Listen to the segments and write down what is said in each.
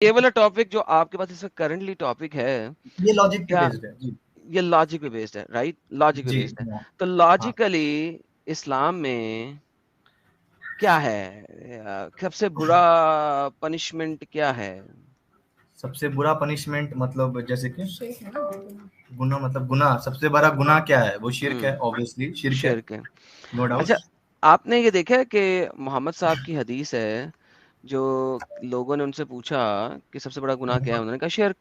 یہ والا ٹاپک جو آپ کے پاس اس وقت کرنٹلی ٹاپک ہے یہ لاجک پہ کیا بیسڈ ہے جی. یہ لاجک پہ بیسڈ ہے؟ رائٹ، لاجک پہ جی بیسڈ ہے. تو ہاں. لاجیکلی اسلام میں کیا ہے؟ سب سے برا پنشمنٹ کیا ہے؟ سب سے برا پنشمنٹ مطلب جیسے کہ گناہ، مطلب گناہ، سب سے بڑا گناہ کیا ہے؟ وہ شرک ہے، obviously شرک ہے، شرک ہے. No doubt. اچھا، آپ نے یہ دیکھا ہے کہ محمد صاحب کی حدیث ہے، جو لوگوں نے ان سے پوچھا کہ سب سے بڑا گناہ کیا ہے، انہوں نے کہا شرک.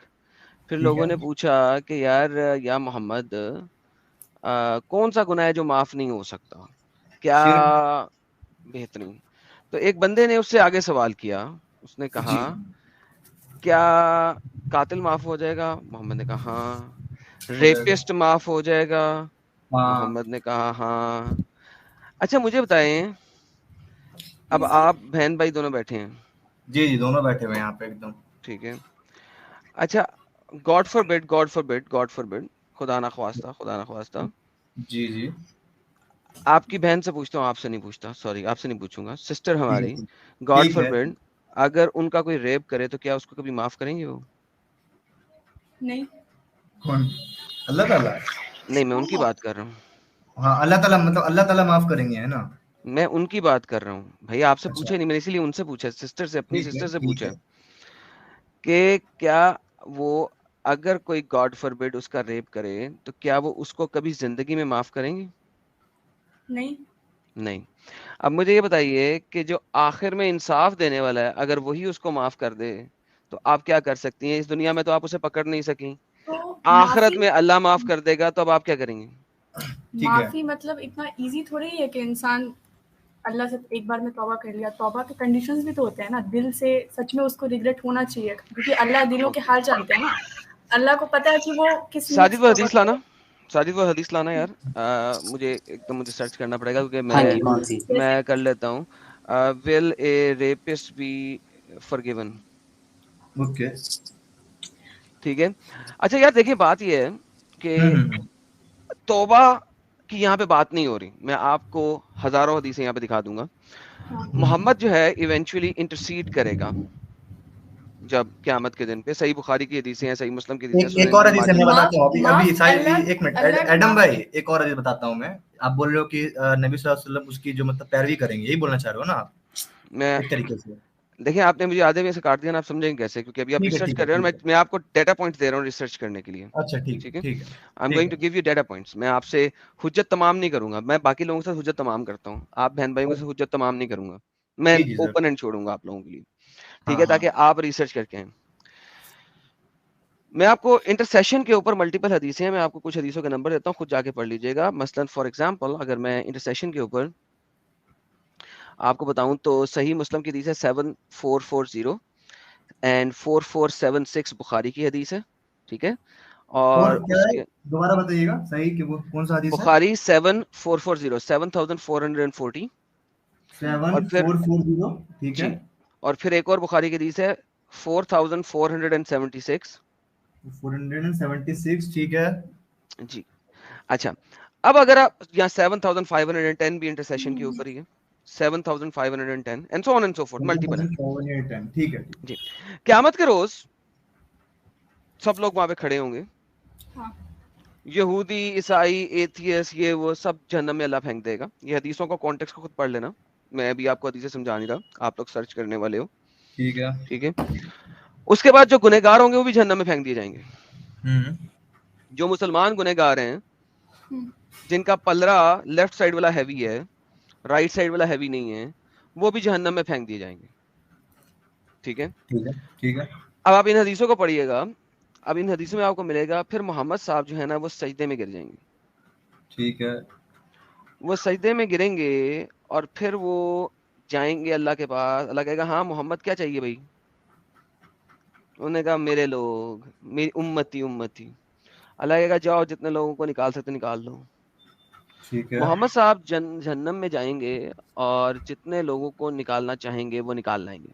پھر ٹھیک لوگوں ہے. نے پوچھا کہ یار یا محمد کون سا گناہ ہے جو معاف نہیں ہو سکتا؟ کیا شرک. بہترین. تو ایک بندے نے اس سے آگے سوال کیا، اس نے کہا جی کیا قاتل معاف ہو جائے گا؟ محمد نے کہا ہاں. ہو جائے گا. ریپسٹ معاف ہو جائے گا؟ ہاں محمد نے کہا ہاں. اچھا مجھے بتائیں، اب آپ بہن بھائی دونوں بیٹھے ہیں، جی جی، دونوں بیٹھے ہوئے ہیں یہاں پہ ایک دم. ٹھیک ہے. اچھا، God forbid, God forbid, God forbid, خدا نہ خواستہ، خدا نہ خواستہ، جی جی آپ کی بہن سے پوچھتا ہوں، آپ سے نہیں پوچھتا، سوری آپ سے نہیں پوچھوں گا، سسٹر ٹھیک ہے. ہماری، گاڈ ٹھیک فار ہے. بڈ اگر ان کا کوئی ریپ کرے تو کیا اس کو کبھی معاف کریں گے وہ؟ نہیں. کون؟ اللہ تعالیٰ. نہیں، میں ان کی بات کر رہا ہوں، ہاں اللہ تعالیٰ، مطلب اللہ تعالیٰ معاف کریں گے، ہے نا؟ میں ان کی بات کر رہا ہوں بھائی، آپ سے اچھا پوچھا نہیں، میں نے اسی لیے ان سے پوچھا، سسٹر سے، اپنی ٹھیک ہے. سسٹر سے ٹھیک پوچھا ہے. کہ کیا وہ اگر کوئی گاڈ فار بڈ اس کا ریپ کرے تو کیا وہ اس کو کبھی زندگی میں معاف کریں گے؟ نہیں. نہیں. اب مجھے یہ بتائیے کہ جو آخر میں انصاف دینے والا ہے، اگر وہی اس کو معاف کر دے تو آپ کیا کر سکتی ہیں؟ اس دنیا میں تو آپ اسے پکڑ نہیں سکیں، تو آخرت میں اللہ معاف کر دے گا تو اب آپ کیا کریں گے؟ ٹھیک ہے. معافی مطلب اتنا ایزی تھوڑی ہے کہ انسان اللہ سے ایک بار میں توبہ کر لیا. توبہ کے کنڈیشنز بھی تو ہوتے ہیں نا، دل سے سچ میں اس کو ریگریٹ ہونا چاہیے، کیونکہ اللہ دلوں کے حال جانتے ہیں نا. اللہ کو پتا ہے کہ وہ کس نیت ساجد سے وہ توبہ حدیث کر لانا، رہا ہے. ساجد وہ حدیث لانا یار. مجھے ایک دم مجھے سرچ کرنا پڑے گا کیونکہ ہاں جی، کون سی؟ جیسے میں کر لیتا ہوں. ول اے ریپسٹ بی forgiven؟ اوکے. ٹھیک ہے. اچھا یار دیکھیں، بات یہ ہے کہ توبہ کی یہاں پہ بات نہیں ہو رہی، میں آپ کو ہزاروں حدیثیں یہاں پہ دکھا دوں گا. محمد جو ہے ایونچولی انٹرسیڈ کرے گا جب قیامت کے دن پہ. صحیح بخاری کی حدیثیں ہیں، صحیح مسلم کی حدیثیں ہیں، ایک سنن اور ابن حدیث ماجہ. میں بتاتا ہوں ابھی اللہ ایک منٹ اللہ ایڈم بھائی، ایک اور حدیث بتاتا ہوں میں. آپ بول رہے ہو کہ نبی صلی اللہ علیہ وسلم اس کی جو مطلب پیروی کریں گے، یہی بولنا چاہ رہے ہو نا آپ میں ایک طریقے سے؟ دیکھیں، آپ نے مجھے آدھے میں سے کاٹ دیا نا، آپ سمجھیں گے کیسے؟ کیونکہ ابھی آپ ٹھیک ہے ریسرچ ٹھیک ہے کر رہے ہو اور ٹھیک ہے. میں آپ کو ڈیٹا پوائنٹس دے رہا ہوں ریسرچ کرنے کے لیے. اچھا ٹھیک ٹھیک ہے، ٹھیک ہے آئی ایم ٹھیک گوئنگ ہے. To give you data points. میں آپ سے حجت تمام نہیں کروں گا، میں باقی لوگوں کے ساتھ حجت تمام کرتا ہوں، آپ بہن بھائیوں کے ساتھ حجت تمام نہیں کروں گا، میں جی جی سر. اوپن اینڈ چھوڑوں گا آپ لوگوں کے لیے. ٹھیک ہاں ہے، ہاں تاکہ آپ ریسرچ کر کے آئیں. میں آپ کو انٹرسیشن کے اوپر ملٹیپل حدیثیں ہیں، میں آپ کو کچھ حدیثوں کے نمبر دیتا ہوں، خود جا کے پڑھ لیجیے گا. مثلا فار ایگزامپل اگر میں انٹرسیشن کے اوپر آپ کو بتاؤں تو صحیح مسلم کی حدیث ہے 7440 اینڈ 4476 بخاری کی حدیث ہے. ٹھیک ہے، اور کیا اس ہے؟ کے دوبارہ بتائیے گا صحیح کہ وہ کون سا حدیث ہے؟ بخاری 7440 7440. اور پھر 7440. ٹھیک ہے. جی، اور پھر ایک اور بخاری کی حدیث ہے 4476. 476. ٹھیک ہے. جی. اچھا، اب اگر آپ یہاں 7510 بھی انٹرسیشن کے اوپر ہی ہے، 7510 and so on and so forth، multiple ہیں. 7,710. ٹھیک ہے. جی. قیامت کے روز سب لوگ وہاں پہ کھڑے ہوں گے، ہاں یہودی، عیسائی، ایتھیس، یہ وہ سب جہنم میں اللہ پھینک دے گا. یہ حدیثوں کا کانٹیکسٹ کو خود پڑھ لینا، میں ابھی آپ کو حدیثیں سمجھا نہیں رہا، آپ لوگ سرچ کرنے والے ہو. ٹھیک ہے. ٹھیک ہے. اس کے بعد جو گنہگار ہوں گے وہ بھی جہنم میں پھینک دیے جائیں گے. جو مسلمان گنہگار ہیں، جن کا پلڑا لیفٹ سائڈ والا ہیوی ہے، رائٹ سائڈ والا ہیوی نہیں ہے، وہ بھی جہنم میں پھینک دیے جائیں گے. ٹھیک ہے. ٹھیک ہے. ٹھیک ہے. اب آپ ان حدیثوں کو پڑھیے گا، اب ان حدیثوں میں آپ کو ملے گا پھر محمد صاحب جو ہے نا وہ سجدے میں گر جائیں گے. ٹھیک ہے. وہ سجدے میں گریں گے اور پھر وہ جائیں گے اللہ کے پاس. اللہ کہے گا ہاں محمد کیا چاہیے بھائی؟ انہوں نے کہا میرے لوگ، میری امتی امتی. اللہ کہے گا جاؤ جتنے لوگوں کو نکال سکتے نکال دو. ٹھیک ہے. محمد صاحب جہنم میں جائیں گے اور جتنے لوگوں کو نکالنا چاہیں گے وہ نکال لائیں گے.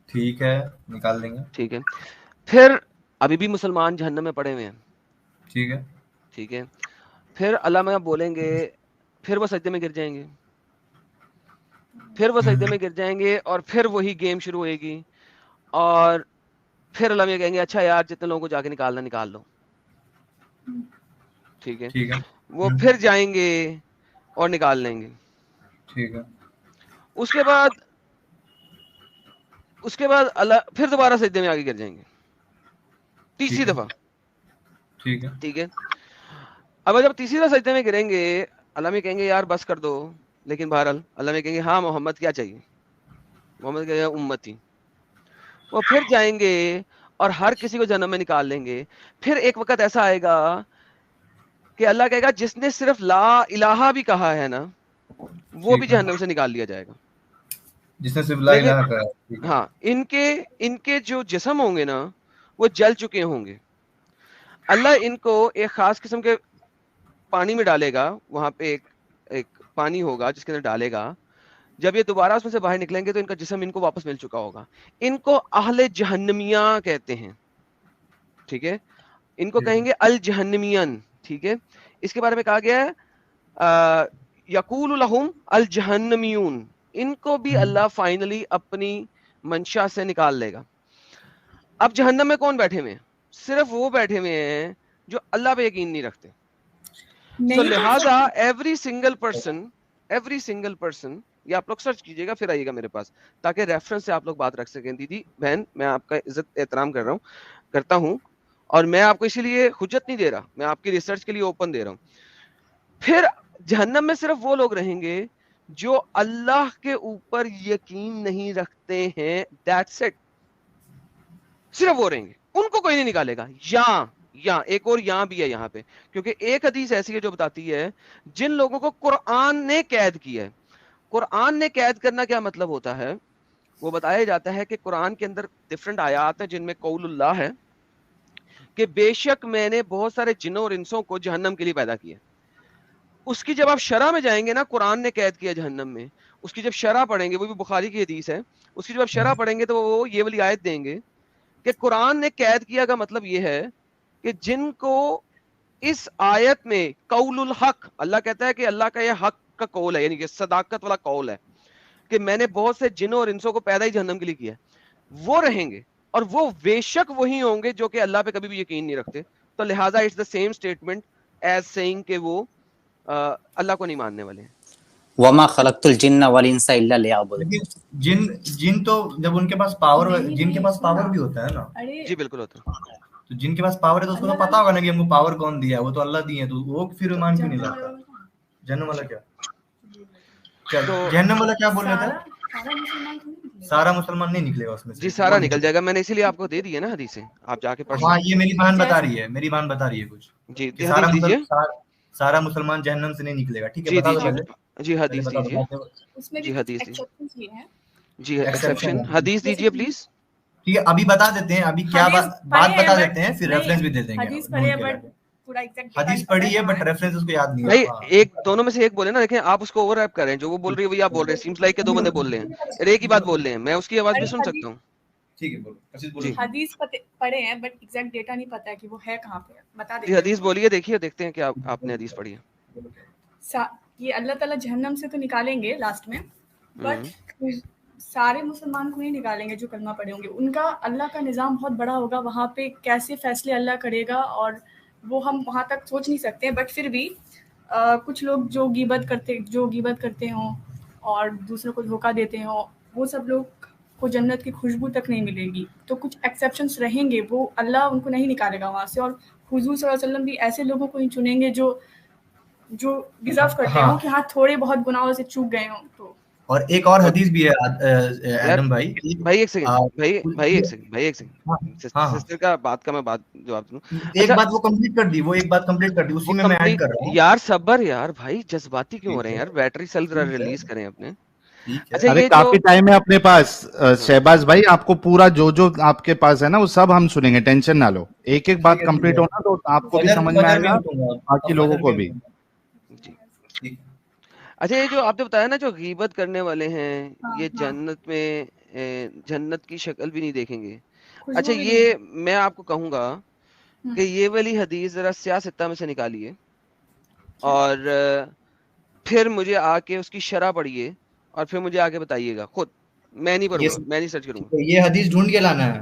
ٹھیک ہے. نکال دیں گے. ٹھیک ہے. پھر ابھی بھی مسلمان جہنم میں پڑے ہوئے ہیں. ٹھیک ہے. ٹھیک ہے. پھر اللہ میں بولیں گے، پھر وہ سجدے میں گر جائیں گے، پھر وہ سجدے میں گر جائیں گے اور پھر وہی گیم شروع ہوئے گی. اور پھر اللہ میاں کہیں گے اچھا یار جتنے لوگوں کو جا کے نکالنا نکال لو, ٹھیک ہے, وہ پھر جائیں گے اور نکال لیں گے. ٹھیک ہے. اس کے بعد اللہ پھر دوبارہ سجدے میں آگے گر جائیں گے تیسری دفعہ. ٹھیک ہے, اب جب تیسری دفعہ سجدے میں گریں گے اللہ میں کہیں گے یار بس کر دو, لیکن بہرحال اللہ میں کہیں گے ہاں محمد کیا چاہیے, محمد کہے گا امتی. وہ پھر جائیں گے اور ہر کسی کو جہنم میں نکال لیں گے. پھر ایک وقت ایسا آئے گا کہ اللہ کہے گا جس نے صرف لا الہ بھی کہا ہے نا وہ بھی جہنم سے نکال لیا جائے گا, جس نے صرف لا الہ کہا. ہاں, ان کے جو جسم ہوں گے نا وہ جل چکے ہوں گے. اللہ ان کو ایک خاص قسم کے پانی میں ڈالے گا, وہاں پہ ایک پانی ہوگا جس کے اندر ڈالے گا. جب یہ دوبارہ اس میں سے باہر نکلیں گے تو ان کا جسم ان کو واپس مل چکا ہوگا. ان کو اہل جہنمیہ کہتے ہیں, ٹھیک ہے, ان کو کہیں گے الجہنمین. ٹھیک ہے, اس کے بارے میں کہا گیا ہے یقول لہم الجہنمیون, ان کو بھی اللہ فائنلی اپنی منشا سے نکال لے گا. اب جہنم میں کون بیٹھے ہوئے ہیں؟ صرف وہ بیٹھے ہوئے ہیں جو اللہ پہ یقین نہیں رکھتے. So لہذا ایوری سنگل پرسن, یہ آپ لوگ سرچ کیجئے گا پھر آئیے گا میرے پاس تاکہ ریفرنس سے آپ لوگ بات رکھ سکیں. دیدی بہن میں آپ کا عزت احترام کرتا ہوں اور میں آپ کو اسی لیے حجت نہیں دے رہا, میں آپ کی ریسرچ کے لیے اوپن دے رہا ہوں. پھر جہنم میں صرف وہ لوگ رہیں گے جو اللہ کے اوپر یقین نہیں رکھتے ہیں, دیٹس اٹ, صرف وہ رہیں گے, ان کو کوئی نہیں نکالے گا. یا ایک اور یہاں بھی ہے یہاں پہ, کیونکہ ایک حدیث ایسی ہے جو بتاتی ہے جن لوگوں کو قرآن نے قید کیا ہے. قرآن نے قید کرنا کیا مطلب ہوتا ہے, وہ بتایا جاتا ہے کہ قرآن کے اندر ڈفرنٹ آیات ہیں جن میں قول اللہ ہے کہ بے شک میں نے بہت سارے جنوں اور انسوں کو جہنم کے لیے پیدا کیا. اس کی جب آپ شرح میں جائیں گے نا, قرآن نے قید کیا جہنم میں, اس کی جب شرح پڑھیں گے, وہ بھی بخاری کی حدیث ہے, اس کی جب آپ شرح پڑھیں گے تو وہ یہ والی آیت دیں گے کہ قرآن نے قید کیا کا مطلب یہ ہے کہ جن کو اس آیت میں قول الحق, اللہ کہتا ہے کہ اللہ کا یہ حق کا قول ہے, یعنی کہ صداقت والا قول ہے کہ میں نے بہت سے جنوں اور انسوں کو پیدا ہی جہنم کے لیے کیا, وہ رہیں گے. اور وہ بے شک وہی ہوں گے جو کہ اللہ پہ کبھی بھی یقین نہیں رکھتے. تو لہٰذا it's the same statement as saying کہ وہ اللہ کو نہیں ماننے والے ہیں. وما خلقت الجن والانس الا ليعبدون. جن تو جب ان کے پاس پاور, جن کے پاس پاور بھی ہوتا ہے نا, جی بالکل ہوتا ہے, تو جن کے پاس پاور ہے تو اس کو تو پتا ہوگا نا کہ ہم کو پاور کون دیا ہے, وہ تو اللہ دی ہے, تو وہ پھر ایمان کیوں نہیں لاتا. جہنم والا کیا جہنم والا کیا بول رہا تھا, سارا مسلمان نہیں نکلے گا اس میں سے. جی سارا نکل جائے گا, میں نے اسی لیے آپ کو دے دی ہے نا حدیثیں, آپ جا کے پڑھ. ہاں یہ میری بہن بتا رہی ہے کچھ, جی حدیث دیجیے. سارا مسلمان جہنم سے نہیں نکلے گا, ٹھیک ہے, بتا دو. جی حدیث دیجیے, جی حدیث دیجیے, جی ایکسیپشن حدیث دیجیے پلیز. ٹھیک ہے, ابھی بتا دیتے ہیں, ابھی کیا بات بتا دیتے ہیں, پھر ریفرنس بھی دے دیں گے. حدیث پڑھی ہے بٹ ریفرنس اس کو یاد نہیں ہے. بھائی ایک دونوں میں سے ایک بولے نا, دیکھیں آپ اس کو اوور ریپ کر رہے ہیں, جو وہ بول رہی ہے وہی آپ بول رہے ہیں. سیمز لائک کہ دو بندے بول رہے ہیں, ایک ہی بات بول رہے ہیں, میں اس کی آواز بھی سن سکتا ہوں. ٹھیک ہے بولو. حدیث پڑھے ہیں بٹ ایگزیکٹ ڈیٹا نہیں پتا ہے کہ وہ ہے کہاں پہ, بتا دیں. حدیث بولیے, دیکھیے دیکھتے ہیں کہ آپ نے حدیث پڑھی ہے. یہ اللہ تعالیٰ جہنم سے تو نکالیں گے لاسٹ میں, بٹ سارے مسلمان کو نہیں نکالیں گے جو کلمہ پڑھے ہوں گے. ان کا اللہ کا نظام بہت بڑا ہوگا, وہاں پہ کیسے فیصلے اللہ کرے گا اور وہ ہم وہاں تک سوچ نہیں سکتے. بٹ پھر بھی کچھ لوگ جو غیبت کرتے ہوں اور دوسروں کو دھوکہ دیتے ہوں, وہ سب لوگ کو جنت کی خوشبو تک نہیں ملے گی. تو کچھ ایکسیپشنس رہیں گے, وہ اللہ ان کو نہیں نکالے گا وہاں سے. اور حضور صلی اللہ علیہ وسلم بھی ایسے لوگوں کو ہی چنیں گے جو ڈیزرو کرتے ہوں کہ ہاں تھوڑے بہت گناہوں سے چوک گئے ہوں. تو اور ایک اور حدیث بھی ہے ایڈم بھائی. ایک سیکنڈ سسٹر کا بات کا میں بات جواب دوں. ایک بات وہ کمپلیٹ کر دی, اسی میں ایڈ کر رہا ہوں. یار صبر یار بھائی, جذباتی کیوں ہو رہے ہیں یار, بیٹری سیل ریلیز کریں اپنے. ارے کافی ٹائم ہے اپنے پاس شہباز بھائی, آپ کو پورا جو آپ کے پاس ہے نا وہ سب ہم سنیں گے, ٹینشن نہ لو. ایک ایک بات کمپلیٹ ہونا تو آپ کو بھی سمجھ میں آئے گا, باقی لوگوں کو بھی. اچھا یہ جو آپ نے بتایا نا جو غیبت کرنے والے ہیں یہ جنت میں جنت کی شکل بھی نہیں دیکھیں گے. اچھا یہ میں آپ کو کہوں گا کہ یہ والی حدیث ذرا سیاہ ستہ میں سے نکالیے اور پھر مجھے آ کے اس کی شرح پڑھیے اور پھر مجھے آ کے بتائیے گا خود. میں نہیں پڑھوں گا, میں نہیں سرچ کروں گا. یہ حدیث ڈھونڈ کے لانا ہے.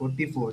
44।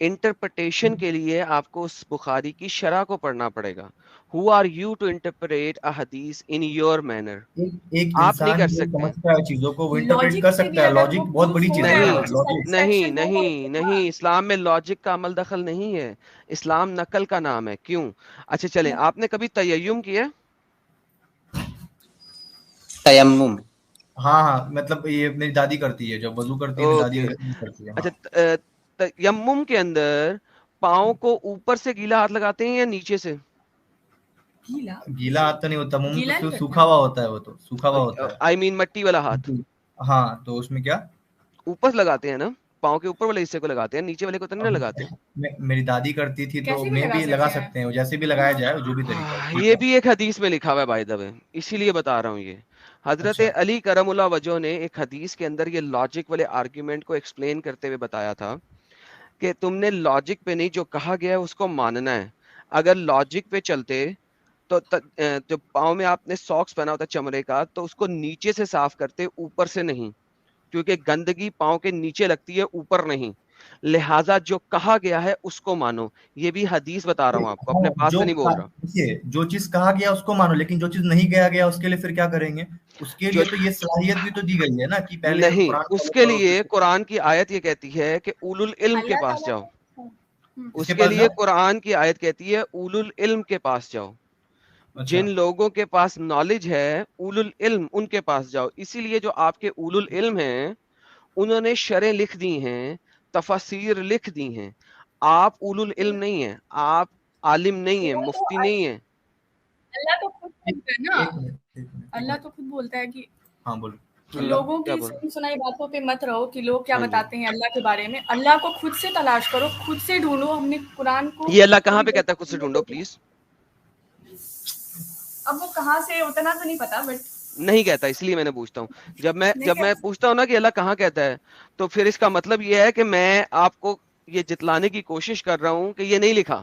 انٹرپریٹیشن کے لیے آپ کو اس بخاری کی شرح کو پڑھنا پڑے گا. Who are you to interpret a hadith in your manner؟ ایک آپ نہیں انسان کر جو سکتے. سمجھتا ہے چیزوں کو وہ انٹرپریٹ کر سکتا ہے. لاجک بہت بڑی چیز ہے. نہیں اسلام میں لاجک کا عمل دخل نہیں ہے. اسلام نقل کا نام ہے. کیوں؟ اچھا چلیں, آپ نے کبھی تیمم کیا؟ تیمم, ہاں مطلب یہ میری دادی کرتی ہے, جب وضو کرتی ہے میری دادی کرتی ہے. اچھا, تیمم کے اندر پاؤں کو اوپر سے گیلا ہاتھ لگاتے ہیں یا نیچے سے؟ گیلا ہاتھ تو نہیں ہوتا, منہ سوکھا ہوا ہوتا ہے, وہ تو سوکھا ہوا ہوتا ہے. آئی مین مٹی والا ہاتھ. ہاں تو اس میں کیا اوپر لگاتے ہیں نا, پاؤں کے اوپر والے حصے کو لگاتے ہیں, نیچے والے کو تو نہیں لگاتے. میری دادی کرتی تھی تو میں بھی لگا سکتے ہیں, جیسے بھی لگایا جائے جو بھی طریقہ. یہ بھی ایک حدیث میں لکھا ہوا ہے بائی دا وے, اسی لیے بتا رہا ہوں. یہ حضرت علی کرم اللہ وجہ نے ایک حدیث کے اندر یہ لاجک والے آرگیومنٹ کو ایکسپلین کرتے ہوئے بتایا تھا کہ تم نے لاجک پہ نہیں, جو کہا گیا ہے اس کو ماننا ہے. اگر لاجک پہ چلتے تو جو پاؤں میں آپ نے ساکس پہنا ہوتا چمڑے کا, تو اس کو نیچے سے صاف کرتے, اوپر سے نہیں, کیونکہ گندگی پاؤں کے نیچے لگتی ہے, اوپر نہیں. لہٰذا جو کہا گیا ہے اس کو مانو. یہ بھی حدیث بتا رہا ہوں آپ کو, اپنے پاس سے نہیں بول رہا. جو چیز کہا گیا اس کو مانو, لیکن جو چیز نہیں کہا گیا اس کے لیے پھر کیا کریں گے؟ اس کے لیے تو یہ صلاحیت بھی تو دی گئی ہے نا کہ پہلے نہیں, اس کے لیے قرآن کی آیت یہ کہتی ہے کہ اولو العلم کے پاس جاؤ. اس کے لیے قرآن کی آیت کہتی ہے اولو العلم کے پاس جاؤ. جن لوگوں کے پاس نالج ہے اولو العلم, ان کے پاس جاؤ. اسی لیے جو آپ کے اولو العلم ہیں انہوں نے شرح لکھ دی ہیں, تفاسیر لکھ دی ہیں. آپ اولو العلم نہیں ہیں, آپ عالم نہیں ہیں, مفتی نہیں ہیں. اللہ تو خود بولتا ہے نا, اللہ تو خود بولتا ہے کہ ہاں بولو, لوگوں کی سنی سنائی باتوں پہ مت رہو کہ لوگ کیا بتاتے ہیں اللہ کے بارے میں. اللہ کو خود سے تلاش کرو, خود سے ڈھونڈو. ہم نے قرآن کو, یہ اللہ کہاں پہ کہتا ہے خود سے ڈھونڈو پلیز؟ اب وہ کہاں سے اتنا تو نہیں پتا, بٹ نہیں کہتا, اس لیے میں نے پوچھتا ہوں. جب میں پوچھتا ہوں نا کہ اللہ کہاں کہتا ہے, تو پھر اس کا مطلب یہ ہے کہ میں آپ کو یہ جتلانے کی کوشش کر رہا ہوں کہ یہ نہیں لکھا.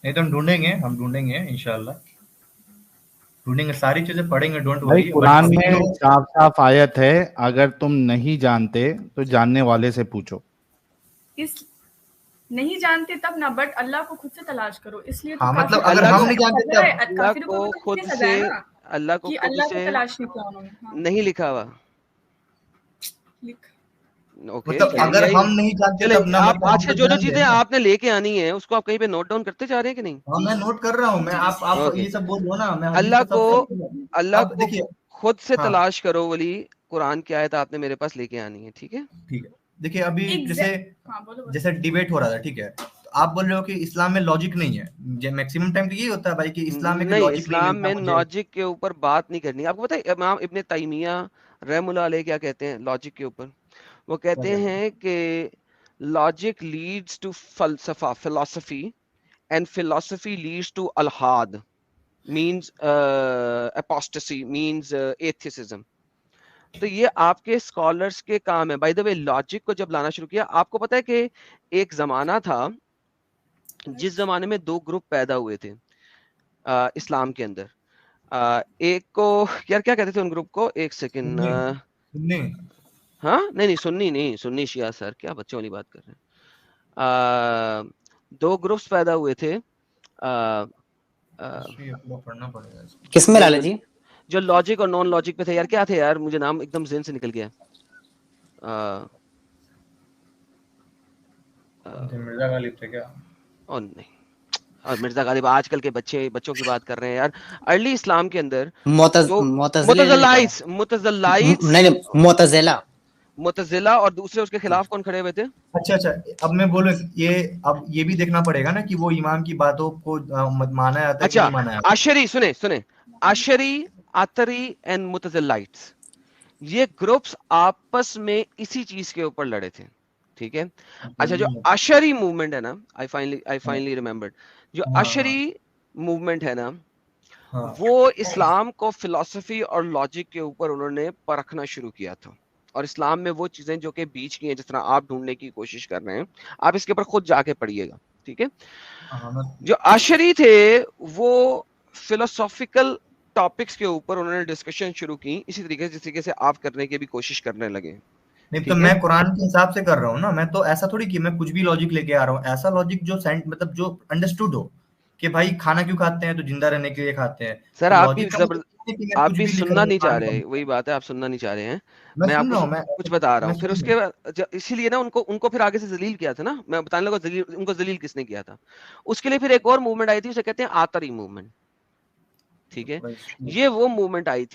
نہیں تو ہم ڈھونڈیں گے انشاءاللہ, ڈھونڈیں گے, ساری چیزیں پڑھیں گے, ڈونٹ بھائی وری. قرآن میں صاف صاف آیت ہے, اگر تم نہیں جانتے تو جاننے والے سے پوچھو. نہیں جانتے تب نہ, بٹ اللہ کو خود سے تلاش کرو. اس لیے ہاں مطلب اگر ہم نہیں جانتے تب اللہ کو خود سے, اللہ کو خود سے تلاش نہیں کیا انہوں نے, نہیں لکھا ہوا. مطلب اگر ہم نہیں جانتے تب نہ, آپ آج سے جو چیزیں آپ نے لے کے آنی ہے اس کو آپ کہیں پہ نوٹ ڈاؤن کرتے جا رہے ہیں کہ نہیں؟ ہاں میں نوٹ کر رہا ہوں, میں آپ یہ سب بول رہو نا, میں اللہ کو خود سے تلاش کرو ولی. قرآن کی آیت آپ نے میرے پاس لے کے آنی ہے, ٹھیک ہے؟ ٹھیک ہے. دیکھیے ابھی جیسے ڈیبیٹ ہو رہا تھا, ٹھیک ہے, آپ بول رہے ہو کہ اسلام میں لاجک نہیں ہے. میکسیمم ٹائم تو یہی ہوتا ہے بھائی کہ اسلام میں نہیں, اسلام میں لاجک کے اوپر بات نہیں کرنی. آپ کو پتہ ہے امام ابن تیمیہ رحمہ اللہ علیہ کیا کہتے ہیں لاجک کے اوپر؟ وہ کہتے ہیں کہ لاجک لیڈز ٹو فلسفہ, فلسفی, اینڈ فلسفی لیڈز ٹو الحاد, مینز اپوسٹسی, مینز ایتھیسزم. تو یہ آپ کے اسکالرس کے کام ہے. بائی دا وے لاجک کو جب لانا شروع کیا, آپ کو پتا ہے کہ ایک زمانہ تھا جس زمانے میں دو گروپ پیدا ہوئے تھے اسلام کے اندر. ایک کو یار کیا کہتے تھے ان گروپ کو, ایک سیکنڈ, ہاں نہیں سنی نہیں, سنی شیعہ. سر کیا بچوں والی بات کر رہے ہیں. دو گروپس پیدا ہوئے تھے. کس میں لالا جی؟ جو لاجک اور نان لاجک پہ تھے. یار کیا تھے یار, مجھے نام ایک دم ذہن سے نکل گیا. مرزا غالب تھے کیا؟ اور نہیں, اور مرزا غالب آج کل کے بچوں کی بات کر رہے ہیں یار. ارلی اسلام کے اندر معتزلہ اور دوسرے اس کے خلاف کون کھڑے ہوئے تھے؟ اچھا اب میں بولوں اب یہ بھی دیکھنا پڑے گا نا کہ وہ امام کی باتوں کو مانا جاتا ہے کہ نہیں مانا جاتا. عشری سنیں, عشری, عطری اینڈ معتزلائٹس, یہ گروپس آپس میں اسی چیز کے اوپر لڑے تھے, ٹھیک ہے. اچھا جو عشری موومنٹ ہے نا, آئی فائنلی ریممبرڈ, جو عشری موومنٹ ہے نا, وہ اسلام کو فلسفی اور لاجک کے اوپر انہوں نے پرکھنا شروع کیا تھا. اور اسلام میں وہ چیزیں جو کہ بیچ کی ہیں, جس طرح آپ ڈھونڈنے کی کوشش کر رہے ہیں, آپ اس کے اوپر خود جا کے پڑھیے گا, ٹھیک ہے. جو عشری تھے وہ فلسافیکل ٹاپکس کے اوپر انہوں نے ڈسکشن شروع کی, اسی طریقے سے جس طریقے سے آپ کرنے کی بھی کوشش کرنے لگے, نہیں تو میں قرآن کے حساب سے کر رہا ہوں نا, میں تو ایسا تھوڑی کہ میں کچھ بھی لاجک لے کے آ رہا ہوں, ایسا لاجک جو مطلب جو انڈرسٹوڈ ہو کہ بھائی کھانا کیوں کھاتے ہیں, تو زندہ رہنے کے لیے کھاتے ہیں. سر آپ بھی سننا نہیں چاہ رہے, وہی بات ہے, آپ سننا نہیں چاہ رہے ہیں. میں آپ کو کچھ بتا رہا ہوں, پھر اس کے بعد اسی لیے نا ان کو پھر آگے سے ذلیل کیا تھا نا, میں بتانے لگا ان کو ذلیل کس نے کیا تھا. اس کے لیے پھر ایک اور موومنٹ آئی تھی, اسے کہتے ہیں آتری موومنٹ. ٹھیک ہے, یہ وہ موومنٹ آئی تھی